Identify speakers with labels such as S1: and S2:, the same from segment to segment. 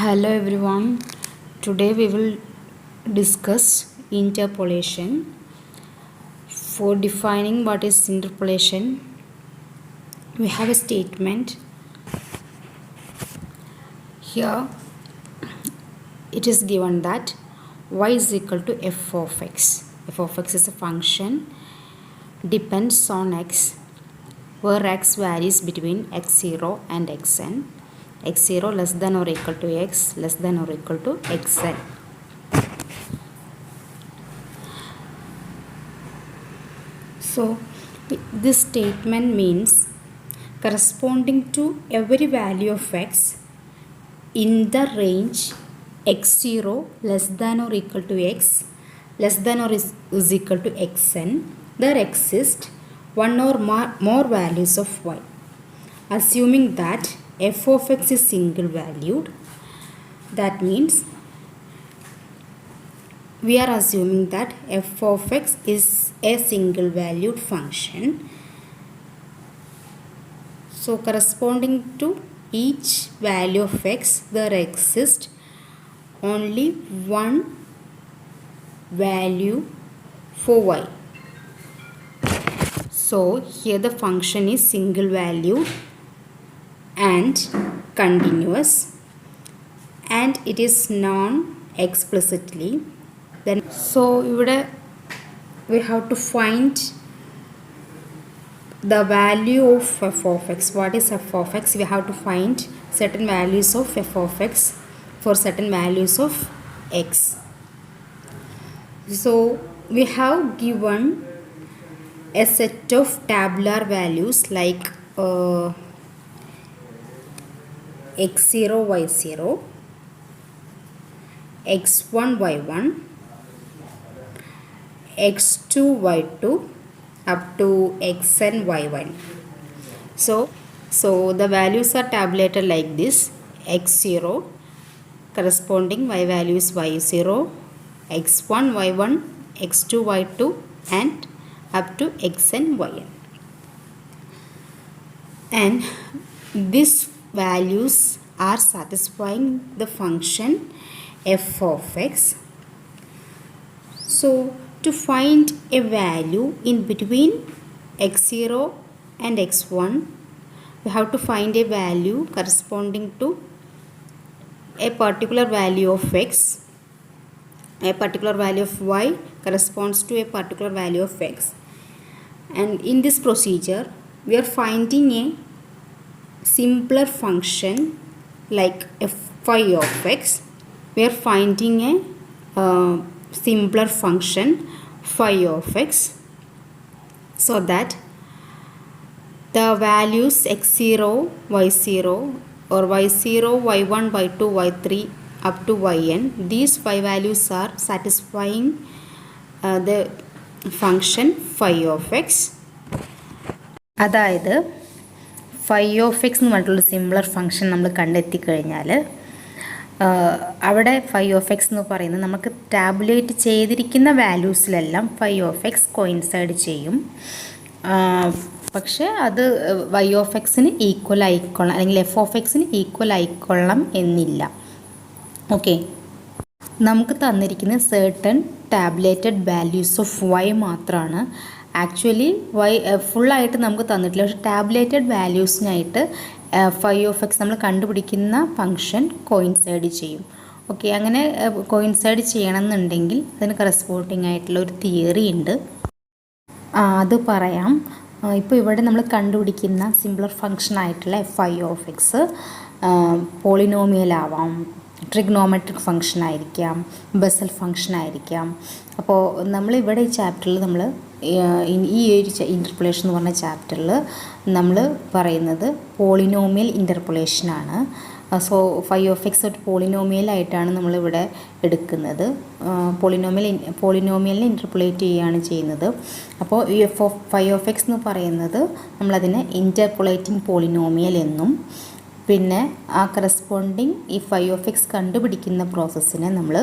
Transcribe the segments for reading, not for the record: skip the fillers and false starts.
S1: Hello everyone. Today we will discuss interpolation. For defining what is interpolation, we have a statement. Here it is given that y is equal to f of x. F of x is a function depends on x where x varies between x0 and xn. x0 less than or equal to x less than or equal to xn. So this statement means corresponding to every value of x in the range x0 less than or equal to x less than or is equal to xn, there exist one or more values of y. Assuming that f of x is single valued, that means we are assuming that f of x is a single valued function. So corresponding to each value of x, there exists only one value for y. So here the function is single valued and continuous, and it is known explicitly. Then so we have to find the value of f of x. What is f of x? We have to find certain values of f of x for certain values of x. So we have given a set of tabular values like x0 y0, x1 y1, x2 y2 up to xn y1. So the values are tabulated like this: x0 corresponding y value is y0, x1 y1, x2 y2 and up to xn yn. And these values are satisfying the function f of x. So to find a value in between x0 and x1, we have to find a value corresponding to a particular value of x. A particular value of y corresponds to a particular value of x. And in this procedure, we are finding a simpler function like phi of x. We are finding a simpler function phi of x, so that the values x0 y0 or y0 y1 y2 y3 up to yn, these phi values are satisfying the function phi of x. അതായത് phi of x എന്ന് പറഞ്ഞിട്ടുള്ള similar function നമ്മൾ കണ്ടെത്തിക്കഴിഞ്ഞാൽ അവിടെ phi of x എന്ന് പറയുന്നത് നമുക്ക് tabulate ചെയ്തിരിക്കുന്ന വാല്യൂസിലെല്ലാം phi of x കോയിൻസൈഡ് ചെയ്യും. പക്ഷേ അത് y of xന് ഈക്വൽ ആയിക്കൊള്ളാം അല്ലെങ്കിൽ f of xന് ഈക്വൽ ആയിക്കൊള്ളാം എന്നില്ല. ഓക്കെ, നമുക്ക് തന്നിരിക്കുന്ന certain tabulated values of y മാത്രമാണ്. ആക്ച്വലി y ഫുള്ളായിട്ട് നമുക്ക് തന്നിട്ടില്ല, പക്ഷേ ടാബുലേറ്റഡ് വാല്യൂസിനായിട്ട് phi of x നമ്മൾ കണ്ടുപിടിക്കുന്ന ഫംഗ്ഷൻ കോയിൻസൈഡ് ചെയ്യും. ഓക്കെ, അങ്ങനെ കോയിൻസൈഡ് ചെയ്യണമെന്നുണ്ടെങ്കിൽ അതിന് കറസ്പോണ്ടിങ് ആയിട്ടുള്ള ഒരു തിയറി ഉണ്ട്, അത് പറയാം. ഇപ്പോൾ ഇവിടെ നമ്മൾ കണ്ടുപിടിക്കുന്ന സിംപ്ലർ ഫംഗ്ഷൻ ആയിട്ടുള്ള phi of x പോളിനോമിയൽ ആവാം, ട്രിഗ്നോമെട്രിക് ഫംഗ്ഷൻ ആയിരിക്കാം, ബെസൽ ഫംഗ്ഷൻ ആയിരിക്കാം. അപ്പോൾ നമ്മളിവിടെ ഈ ചാപ്റ്ററിൽ നമ്മൾ ഈ ഒരു ഇൻ്റർപൊളേഷൻ എന്ന് പറഞ്ഞ ചാപ്റ്ററിൽ നമ്മൾ പറയുന്നത് പോളിനോമിയൽ ഇൻ്റർപൊളേഷനാണ്. സോ phi of x ഒരു പോളിനോമിയലായിട്ടാണ് നമ്മളിവിടെ എടുക്കുന്നത്. പോളിനോമിയലിനെ ഇൻ്റർപൊളേറ്റ് ചെയ്യുകയാണ് ചെയ്യുന്നത്. അപ്പോൾ ഈ phi of x എന്ന് പറയുന്നത് നമ്മളതിനെ ഇൻ്റർപൊളേറ്റിംഗ് പോളിനോമിയൽ എന്നും, പിന്നെ ആ കറസ്പോണ്ടിങ് ഈ phi of x കണ്ടുപിടിക്കുന്ന പ്രോസസ്സിനെ നമ്മൾ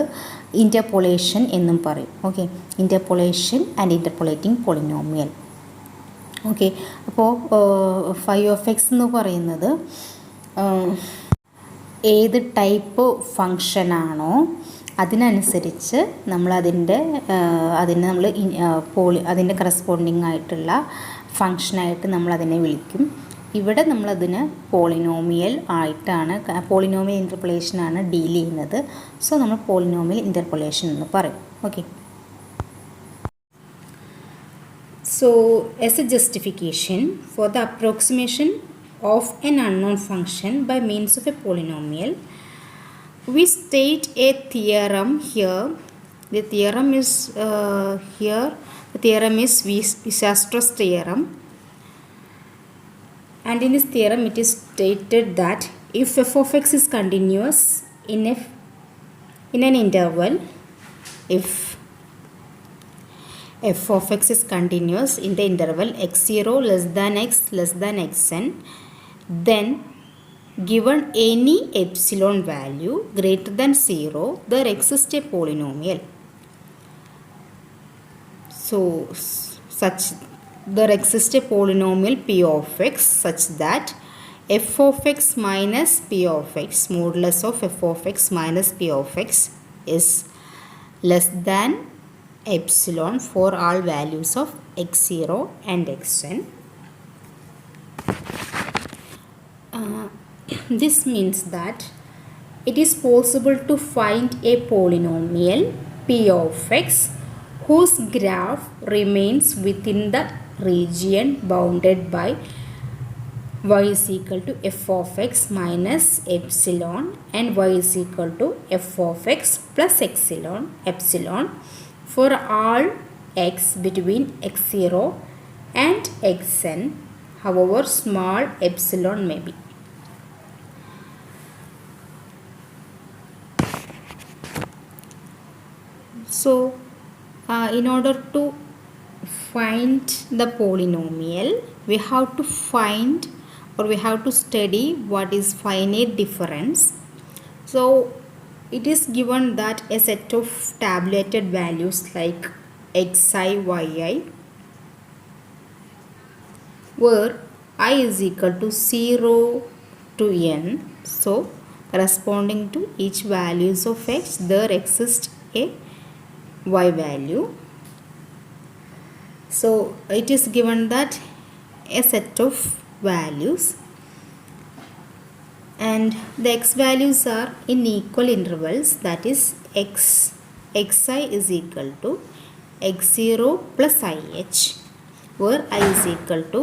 S1: ഇൻ്റർപൊളേഷൻ എന്നും പറയും. Okay, interpolation and interpolating polynomial. Okay, അപ്പോൾ phi of x എന്ന് പറയുന്നത് ഏത് ടൈപ്പ് ഫങ്ഷനാണോ അതിനനുസരിച്ച് നമ്മളതിൻ്റെ അതിനെ നമ്മൾ അതിൻ്റെ കറസ്പോണ്ടിങ് ആയിട്ടുള്ള ഫങ്ഷനായിട്ട് നമ്മളതിനെ വിളിക്കും. ഇവിടെ നമ്മളതിന് പോളിനോമിയൽ ആയിട്ടാണ്, പോളിനോമിയൽ ഇൻ്റർപോളേഷനാണ് ഡീൽ ചെയ്യുന്നത്. സോ നമ്മൾ പോളിനോമിയൽ ഇൻ്റർപോളേഷൻ എന്ന് പറയും. Okay. So as a justification for the approximation of an unknown function by means of a polynomial, we state a theorem here. The theorem is Weierstrass theorem, and in this theorem it is stated that if f of x is continuous in an interval, if f of x is continuous in the interval x0 less than x less than xn, then given any epsilon value greater than 0, there exists a polynomial. So there exists a polynomial p of x such that f of x minus p of x, modulus of f of x minus p of x, is less than epsilon for all values of x0 and xn. This means that it is possible to find a polynomial p of x whose graph remains within the region bounded by y is equal to f of x minus epsilon and y is equal to f of x plus epsilon for all x between x0 and xn, however small epsilon may be. So in order to find the polynomial, we have to find, or we have to study what is finite difference. So it is given that a set of tabulated values like xi, yi, where I is equal to 0 to n, so corresponding to each values of x, there exists a y value. So it is given that a set of values, and the x values are in equal intervals, that is xi is equal to x0 plus ih, where I is equal to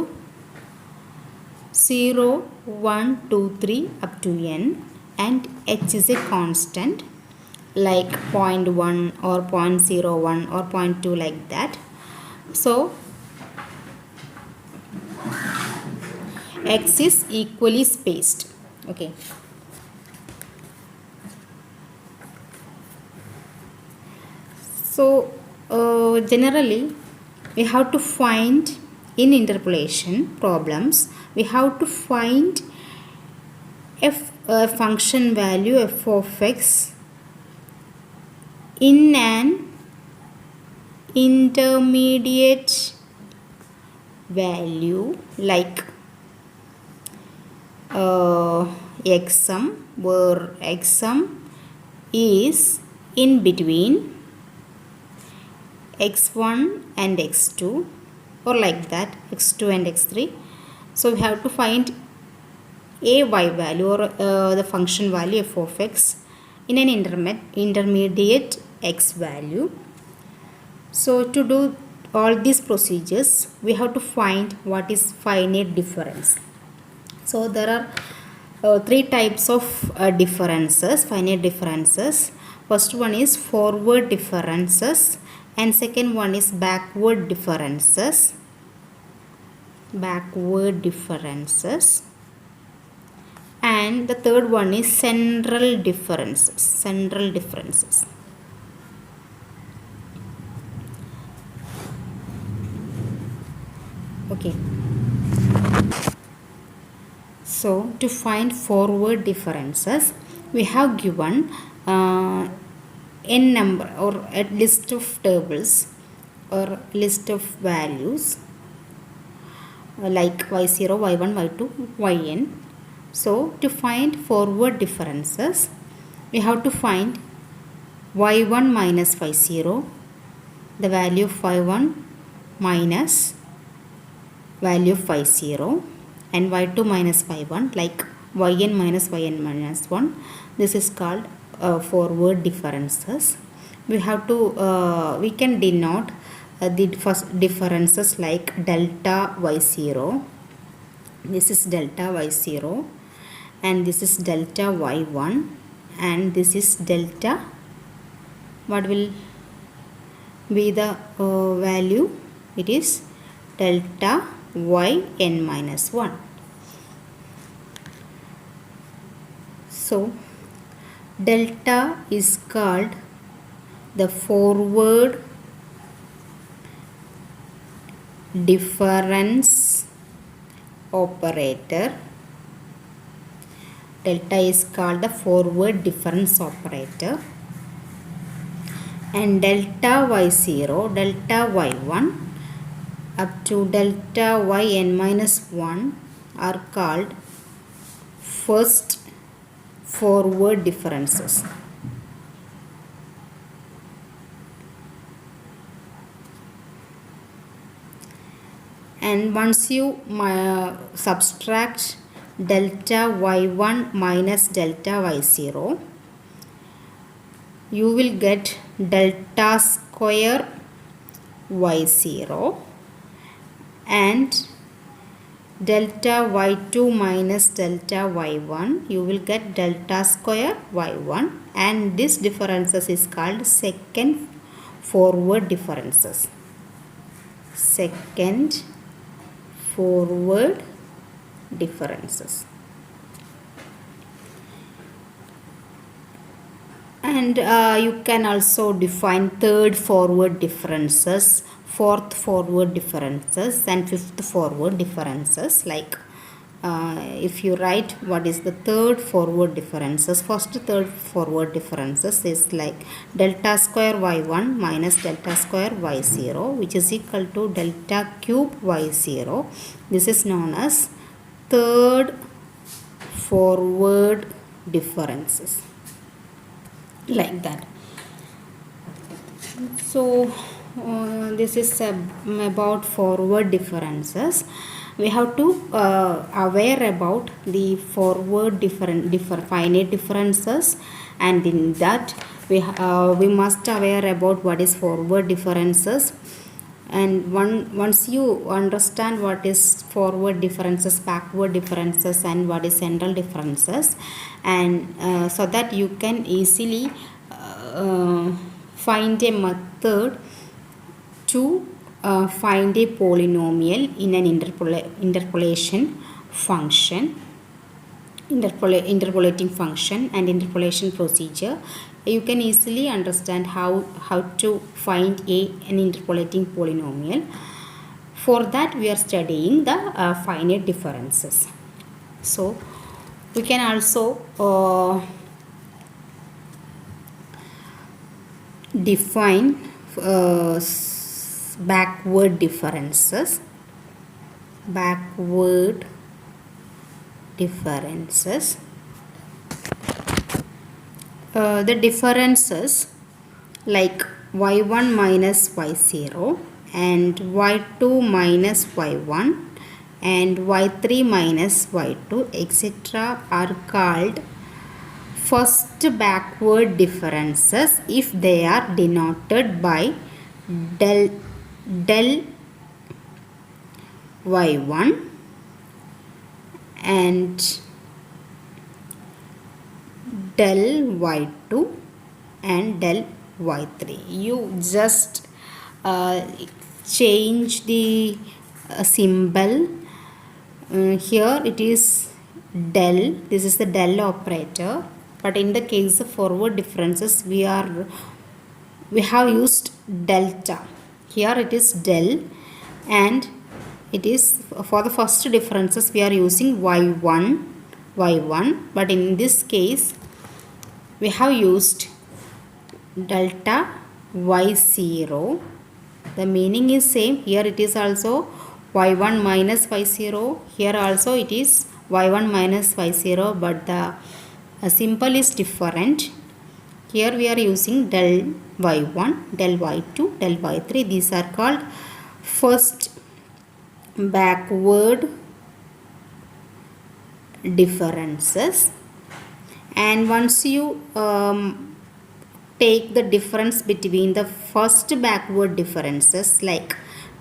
S1: 0, 1, 2, 3 up to n, and h is a constant like 0.1 or 0.01 or 0.2 like that. So x is equally spaced. Okay. So generally we have to find, in interpolation problems, we have to find a function value f of x in an intermediate value like xm, where xm is in between x1 and x2, or like that x2 and x3. So we have to find a y value, or the function value f of x in an intermediate x value. So to do all these procedures, we have to find what is finite difference. So there are three types of finite differences. First one is forward differences, and second one is backward differences. And the third one is central differences. Okay. So to find forward differences, we have given n number, or a list of tables, or list of values like y0, y1, y2, yn. So to find forward differences, we have to find y1 minus y0, the value of y1 minus value of y0, and y2 minus y1, like yn minus yn minus 1. This is called forward differences. We have to we can denote the first differences like delta y0. This is delta y0, and this is delta y1, and this is delta, what will be the value? It is delta yn minus 1. So delta is called the forward difference operator. Delta is called the forward difference operator, and delta y0, delta y1 up to delta yn minus 1 are called first forward differences. And once you subtract delta y1 minus delta y0, you will get delta square y0, and delta y2 minus delta y1, you will get delta square y1, and this differences is called second forward differences. Second forward differences. And you can also define third forward differences, fourth forward differences, and fifth forward differences. Like if you write what is the third forward differences, first third forward differences is like delta square y1 minus delta square y0, which is equal to delta cube y0. This is known as third forward differences, like that. So this is about forward differences. We have to aware about the forward finite differences, and in that we must aware about what is forward differences. And once you understand what is forward differences, backward differences, and what is central differences, and so that you can easily find a method to find a polynomial in an interpolation function, interpolating function and interpolation procedure. You can easily understand how to find an interpolating polynomial. For that we are studying the finite differences. So we can also define backward differences. Backward differences. The differences like y1 minus y0 and y2 minus y1 and y3 minus y2, etc. are called first backward differences if they are denoted by del y1 and del y2 and del y3. You just change the symbol. Here it is del, this is the del operator, but in the case of forward differences we have used delta. Here it is del, and it is for the first differences we are using y1, but in this case we have used delta y0. The meaning is same. Here it is also y1 minus y0. Here also it is y1 minus y0, but the symbol is different. Here we are using del y1, del y2, del y3. These are called first backward differences. And once you take the difference between the first backward differences, like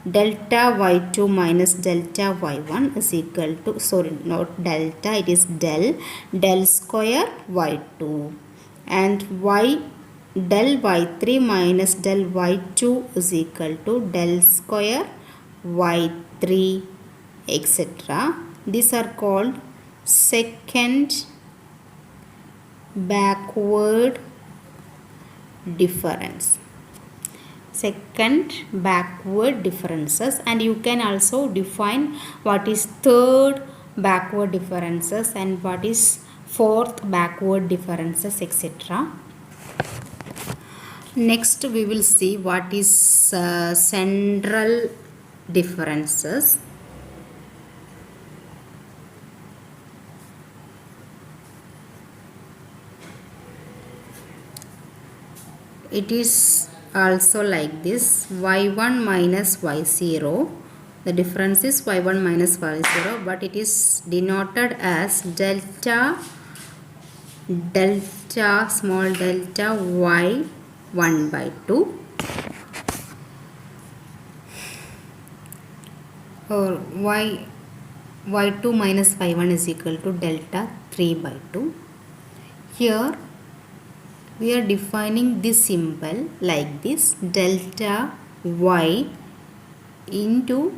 S1: delta y2 minus delta y1 is equal to, sorry, not delta, it is del square y2, and del y3 minus del y2 is equal to del square y3, etc. These are called second backward difference, second backward differences. And you can also define what is third backward differences and what is fourth backward differences, etc. Next we will see what is central differences. It is also like this: y1 minus y0. The difference is y1 minus y0, but it is denoted as delta small delta y1 by 2, or y2 minus y1 is equal to delta 3 by 2. Here we are defining this symbol like this: delta y into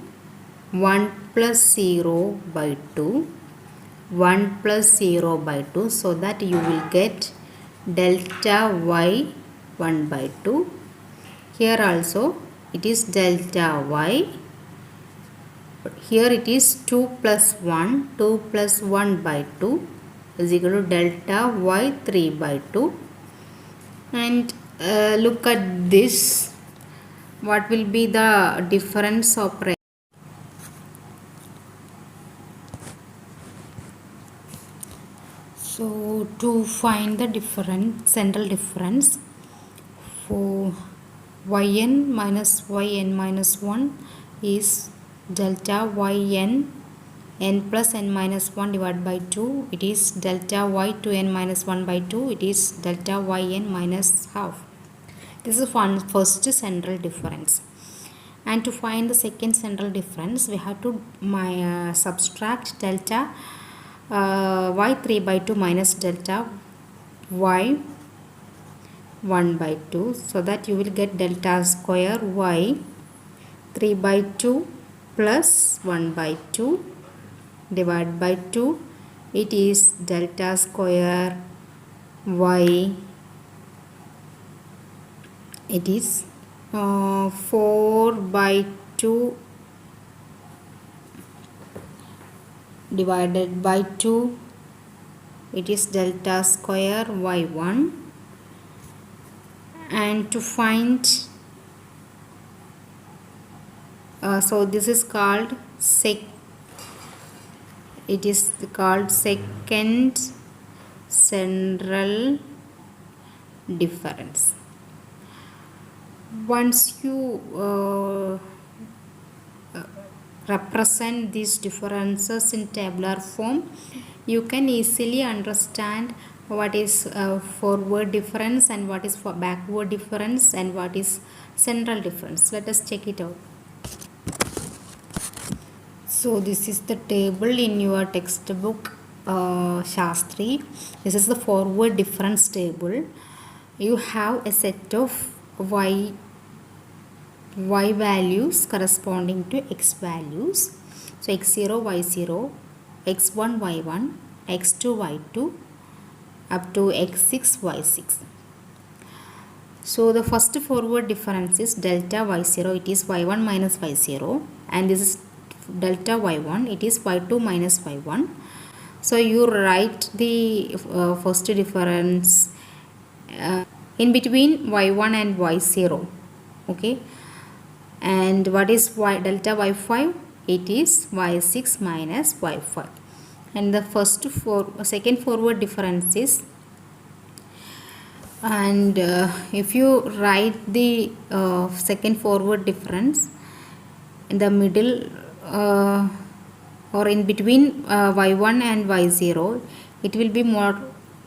S1: 1 plus 0 by 2, 1 plus 0 by 2, so that you will get delta y 1 by 2. Here also it is delta y. Here it is 2 plus 1, 2 plus 1 by 2 is equal to delta y 3 by 2. And look at this, what will be the difference of rate. So to find the central difference for yn minus yn minus 1 is delta yn n plus n minus 1 divided by 2. It is delta y to n minus 1 by 2. It is delta yn minus half. This is first central difference. And to find the second central difference, we have to subtract delta y3 by 2 minus delta y 1 by 2, so that you will get delta square y 3 by 2 plus 1 by 2 divided by 2. It is delta square y, it is 4 by 2 divided by 2. It is delta square y1. And to find so this is called it is called second central difference. Once you represent these differences in tabular form, you can easily understand what is forward difference and what is for backward difference and what is central difference. Let us check it out. So this is the table in your textbook Shastri. This is the forward difference table. You have a set of y values corresponding to x values. So x0, y0, x1, y1, x2, y2 up to x6, y6. So the first forward difference is delta y0, it is y1 minus y0, and this is delta y1, it is y2 minus y1. So you write the first difference in between y1 and y0, okay. And what is delta y5? It is y6 minus y5. and the second forward difference is, and if you write the second forward difference in the middle or in between y1 and y0, it will be more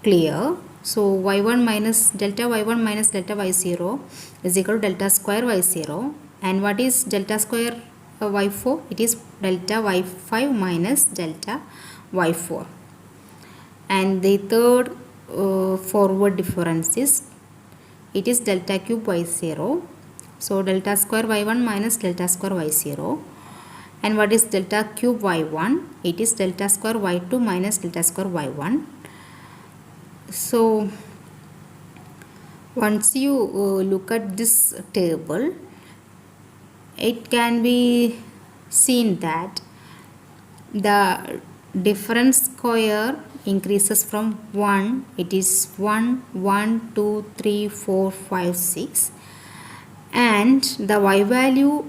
S1: clear. So y1 minus delta y1 minus delta y0 is equal to delta square y0. And what is delta square y4? It is delta y5 minus delta y4. And the third forward difference is, it is delta cube y0. So delta square y1 minus delta square y0. And what is delta cube y1? It is delta square y2 minus delta square y1. So once you look at this table, it can be seen that the difference square increases from 1. It is 1, 1, 2, 3, 4, 5, 6. And the y value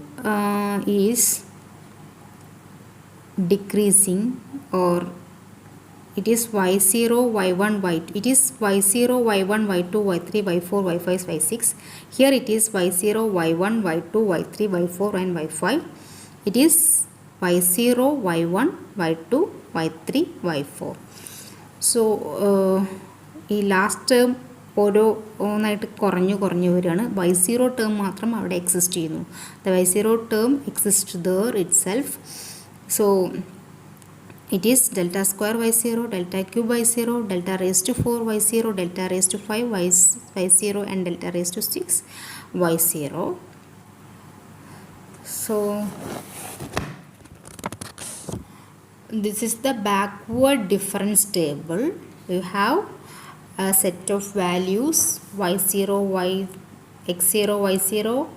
S1: is decreasing, or it is y0, y1, y2. It is y0, y1, y2, y3, y4, y5, y6. Here it is y0, y1, y2, y3, y4 and y5. It is y0, y1, y2, y3, y4. So ഈ last term ഓരോന്നായിട്ട് കുറഞ്ഞു വരികയാണ്. y0 term മാത്രം അവിടെ exist ചെയ്യുന്നു. The y0 term exist there it self. So it is delta square y0, delta cube y0, delta raised to 4 y0, delta raised to 5 y0 and delta raised to 6 y0. So this is the backward difference table. You have a set of values y0, x0, y0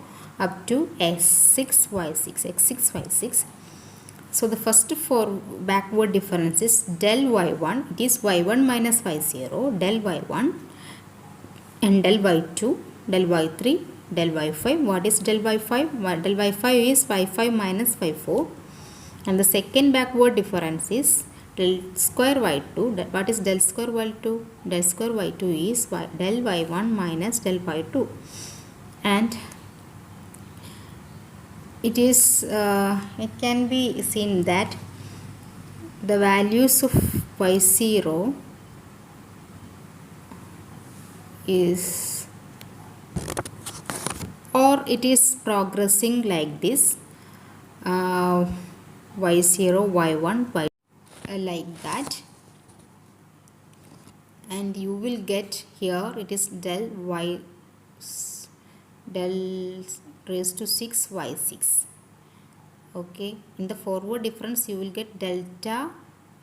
S1: up to x6, y6, x6, y6. So the first for backward difference is del y1. It is y1 minus y0, del y1, and del y2, del y3, del y5. What is del y5? Del y5 is y5 minus y4. And the second backward difference is del square y2. What is del square y2? Del square y2 is del y1 minus del y2. And it can be seen that the values of y0 is, or it is progressing like this, y0, y1, y like that, and you will get here it is del raised to 6 y6. Okay, in the forward difference you will get delta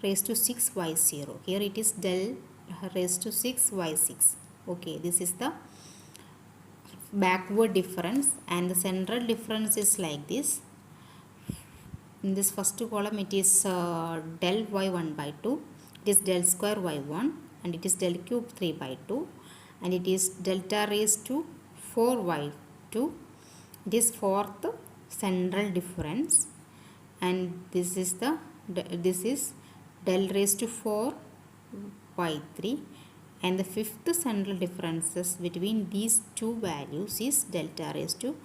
S1: raised to 6 y0. Here it is del raised to 6 y6. Okay, this is the backward difference, and the central difference is like this. In this first column it is del y1 by 2, it is del square y1, and it is del cube 3 by 2, and it is delta raised to 4 y2. It is fourth central difference, and this is del raised to 4 y3, and the fifth central differences between these two values is delta raised to